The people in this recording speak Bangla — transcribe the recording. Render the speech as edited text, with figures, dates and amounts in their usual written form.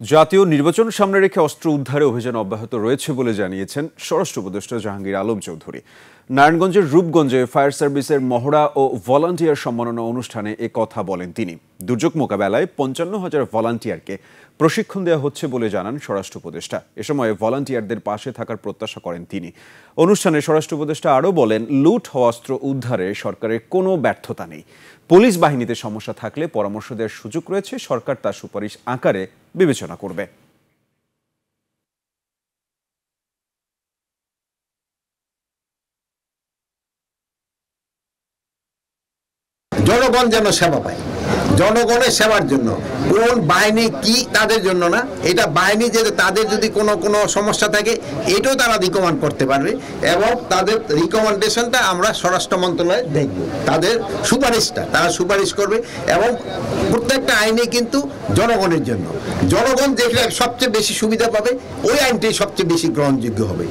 জাতীয় নির্বাচন সামনে রেখে অস্ত্র উদ্ধারে অভিযান অব্যাহত রয়েছে বলে জানিয়েছেন স্বরাষ্ট্র উপদেষ্টা জাহাঙ্গীর আলম চৌধুরী। নারায়ণগঞ্জের রূপগঞ্জে ফায়ার সার্ভিসের মহড়া ও ভলান্টিয়ার সম্মাননা অনুষ্ঠানে এ কথা বলেন তিনি। দুর্যোগ মোকাবেলায় ৫৫,০০০ ভলান্টিয়ারকে প্রশিক্ষণ দেওয়া হচ্ছে বলে জানান স্বরাষ্ট্র উপদেষ্টা। এ সময় ভলান্টিয়ারদের পাশে থাকার প্রত্যাশা করেন তিনি। অনুষ্ঠানে স্বরাষ্ট্র উপদেষ্টা আরও বলেন, লুট হওয়া অস্ত্র উদ্ধারে সরকারের কোনো ব্যর্থতা নেই। পুলিশ বাহিনীতে সমস্যা থাকলে পরামর্শ দেওয়ার সুযোগ রয়েছে, সরকার তার সুপারিশ আকারে বিবেচনা করবে। জনগণ যেন সেবা পায়, জনগণের সেবার জন্য কোন বাহিনী কি তাদের জন্য না, এটা বাহিনী যে তাদের যদি কোনো সমস্যা থাকে এটাও তারা রিকমেন্ড করতে পারবে এবং তাদের রিকমেন্ডেশনটা আমরা স্বরাষ্ট্র মন্ত্রণালয়ে দেখব, তাদের সুপারিশটা তারা সুপারিশ করবে এবং প্রত্যেকটা আইনে কিন্তু জনগণের জন্য, জনগণ যেটা সবচেয়ে বেশি সুবিধা পাবে ওই আইনটাই সবচেয়ে বেশি গ্রহণযোগ্য হবে।